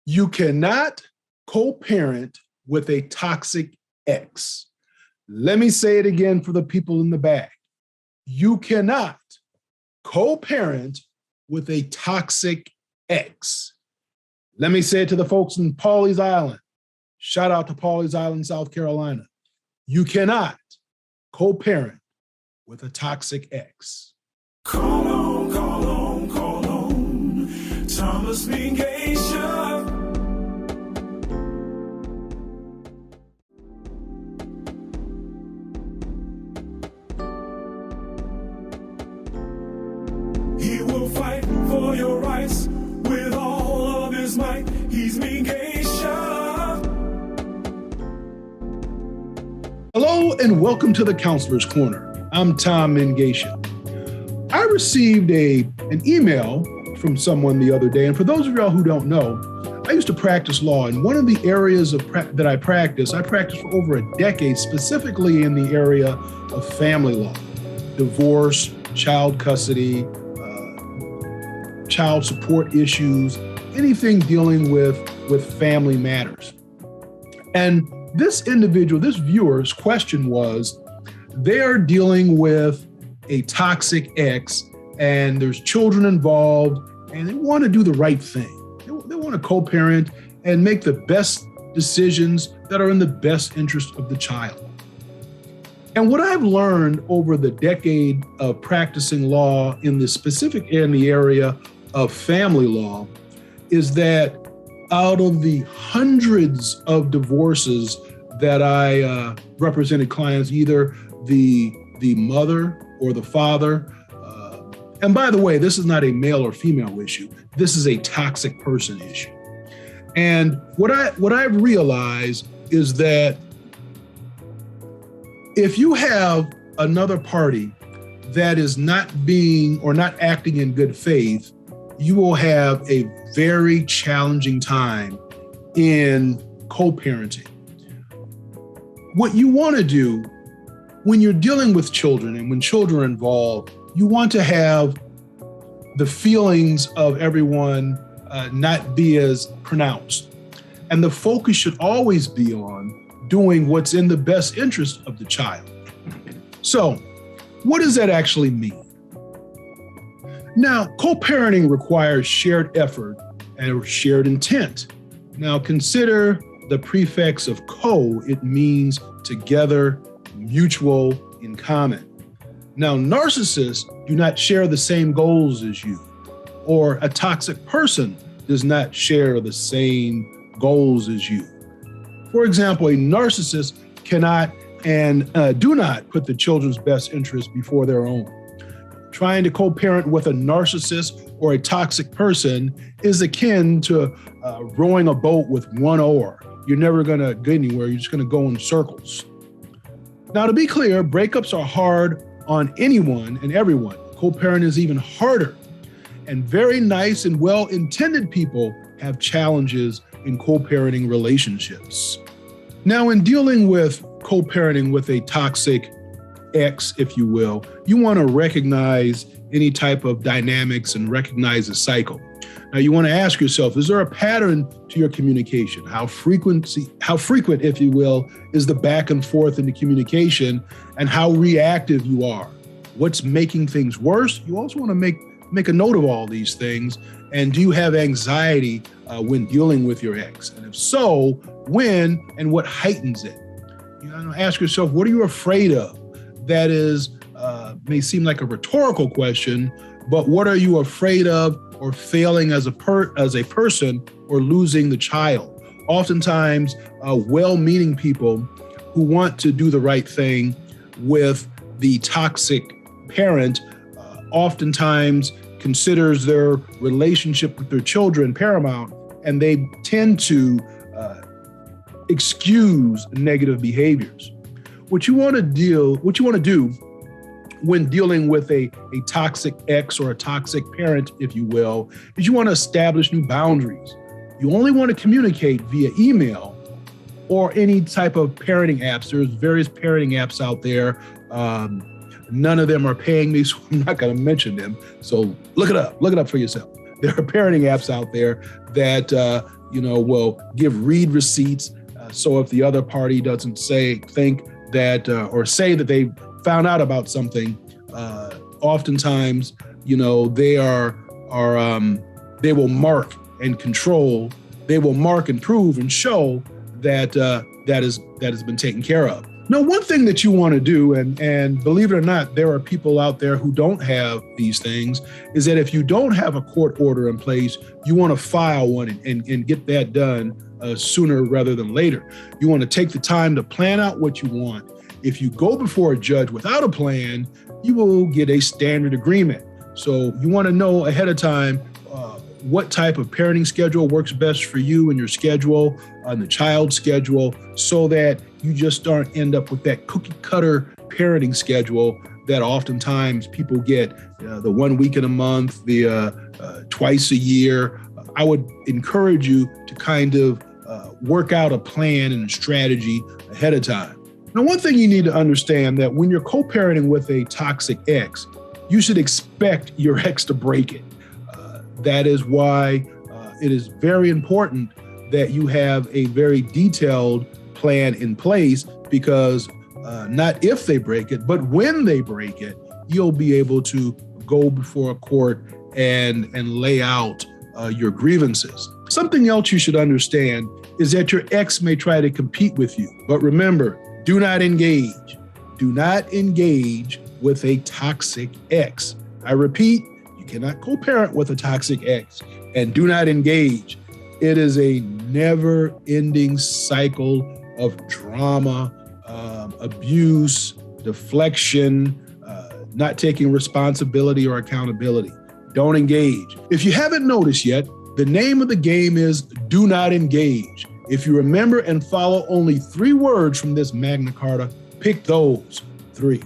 You cannot co-parent with a toxic ex. Let me say it again for the people in the back. You cannot co-parent with a toxic ex. Let me say it to the folks in Pawleys Island. Shout out to Pawleys Island, South Carolina. You cannot co-parent with a toxic ex. Call on, call on, call on. Thomas Mingation. He will fight for your rights with all of his might. He's Mingation. Hello and welcome to the Counselor's Corner. I'm Tom Mingation. I received an email from someone the other day, and for those of y'all who don't know, I used to practice law, and one of the areas that I practiced for over a decade, specifically in the area of family law, divorce, child custody, child support issues, anything dealing with family matters. And this viewer's question was, they are dealing with a toxic ex and there's children involved and they want to do the right thing. They want to co-parent and make the best decisions that are in the best interest of the child. And what I've learned over the decade of practicing law in the area of family law is that out of the hundreds of divorces that I represented clients, either the mother or the father, and by the way, this is not a male or female issue. This is a toxic person issue. And what I've realized is that if you have another party that is not acting in good faith, you will have a very challenging time in co-parenting. What you want to do when you're dealing with children and when children are involved, you want to have the feelings of everyone not be as pronounced. And the focus should always be on doing what's in the best interest of the child. So, what does that actually mean? Now, co-parenting requires shared effort and shared intent. Now, consider the prefix of co, it means together, mutual, in common. Now, narcissists do not share the same goals as you, or a toxic person does not share the same goals as you. For example, a narcissist cannot and do not put the children's best interests before their own. Trying to co-parent with a narcissist or a toxic person is akin to rowing a boat with one oar. You're never going to get anywhere. You're just going to go in circles. Now, to be clear, breakups are hard on anyone and everyone. Co-parent is even harder. And very nice and well-intended people have challenges in co-parenting relationships. Now, in dealing with co-parenting with a toxic ex, if you will, you want to recognize any type of dynamics and recognize a cycle. Now, you want to ask yourself, is there a pattern to your communication? How frequent, if you will, is the back and forth in the communication, and how reactive you are? What's making things worse? You also want to make a note of all these things. And do you have anxiety when dealing with your ex? And if so, when and what heightens it? You want to ask yourself, what are you afraid of? That is, may seem like a rhetorical question, but what are you afraid of, or failing as a person, or losing the child? Oftentimes, well-meaning people who want to do the right thing with the toxic parent oftentimes considers their relationship with their children paramount, and they tend to excuse negative behaviors. What you want to do when dealing with a toxic ex or a toxic parent, if you will, is you want to establish new boundaries. You only want to communicate via email or any type of parenting apps. There's various parenting apps out there. None of them are paying me, so I'm not going to mention them. So look it up for yourself. there are parenting apps out there that, will give read receipts. So if the other party doesn't think that, or say that they found out about something, oftentimes, they will mark and control. They will mark and prove and show that that has been taken care of. Now, one thing that you want to do, and believe it or not, there are people out there who don't have these things, is that if you don't have a court order in place, you want to file one and get that done sooner rather than later. You want to take the time to plan out what you want. If you go before a judge without a plan, you will get a standard agreement. So you want to know ahead of time what type of parenting schedule works best for you and your schedule and the child's schedule, so that you just don't end up with that cookie cutter parenting schedule that oftentimes people get, the 1 week in a month, the twice a year. I would encourage you to kind of work out a plan and a strategy ahead of time. Now, one thing you need to understand, that when you're co-parenting with a toxic ex, you should expect your ex to break it. That is why it is very important that you have a very detailed plan in place, because not if they break it, but when they break it, you'll be able to go before a court and lay out your grievances. Something else you should understand is that your ex may try to compete with you, but remember, do not engage. Do not engage with a toxic ex. I repeat, you cannot co-parent with a toxic ex, and do not engage. It is a never-ending cycle of drama, abuse, deflection, not taking responsibility or accountability. Don't engage. If you haven't noticed yet, the name of the game is do not engage. If you remember and follow only 3 words from this Magna Carta, pick those 3.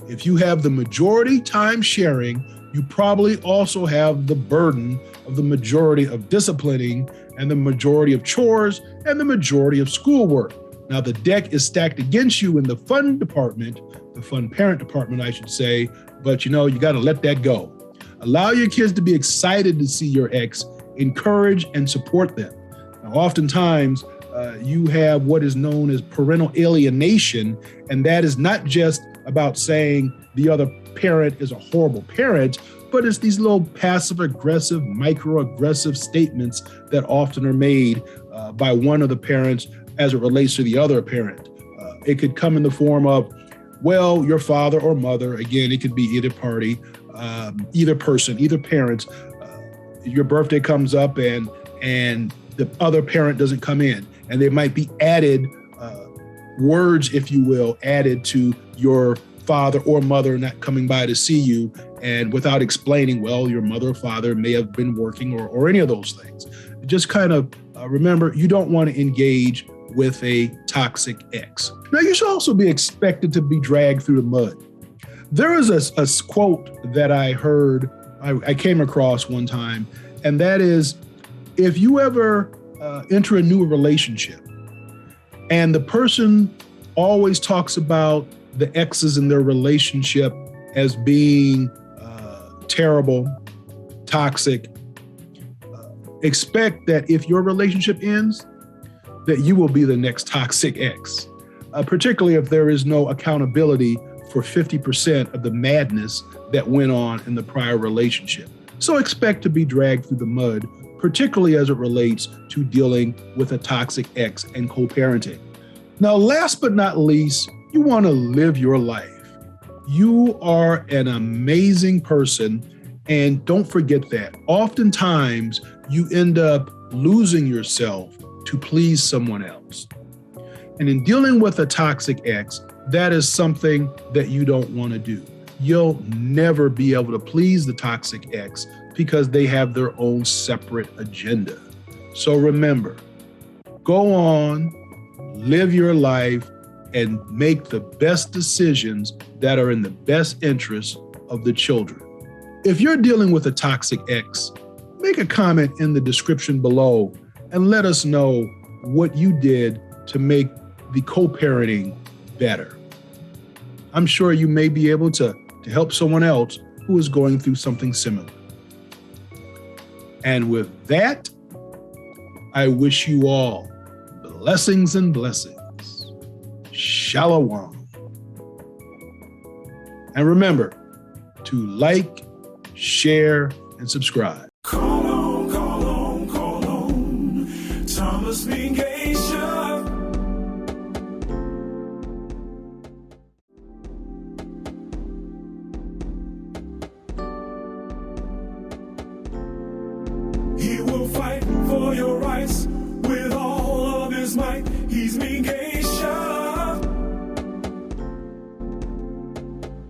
If you have the majority time sharing, you probably also have the burden of the majority of disciplining and the majority of chores and the majority of schoolwork. Now, the deck is stacked against you in the fun department, the fun parent department, I should say, but you got to let that go. Allow your kids to be excited to see your ex, encourage and support them. Now, oftentimes, you have what is known as parental alienation, and that is not just about saying the other parent is a horrible parent, but it's these little passive-aggressive, microaggressive statements that often are made by one of the parents as it relates to the other parent. It could come in the form of, well, your father or mother, again, it could be either party, either person, either parent, your birthday comes up and the other parent doesn't come in, and there might be added words, if you will, added to your father or mother not coming by to see you, and without explaining, well, your mother or father may have been working or any of those things. Just kind of remember, you don't want to engage with a toxic ex. Now, you should also be expected to be dragged through the mud. There is a quote that I heard, I came across one time, and that is, if you ever enter a new relationship and the person always talks about the exes in their relationship as being terrible, toxic, expect that if your relationship ends, that you will be the next toxic ex, particularly if there is no accountability for 50% of the madness that went on in the prior relationship. So expect to be dragged through the mud, particularly as it relates to dealing with a toxic ex and co-parenting. Now, last but not least, you want to live your life. You are an amazing person, and don't forget that. Oftentimes, you end up losing yourself to please someone else. And in dealing with a toxic ex, that is something that you don't want to do. You'll never be able to please the toxic ex because they have their own separate agenda. So remember, go on, live your life, and make the best decisions that are in the best interest of the children. If you're dealing with a toxic ex, make a comment in the description below and let us know what you did to make the co-parenting better. I'm sure you may be able to help someone else who is going through something similar. And with that, I wish you all blessings and blessings. Shalom. And remember to like, share, and subscribe. Call on, call on, call on. Thomas Mingation. He will fight for your rights with all of his might. He's Mingation.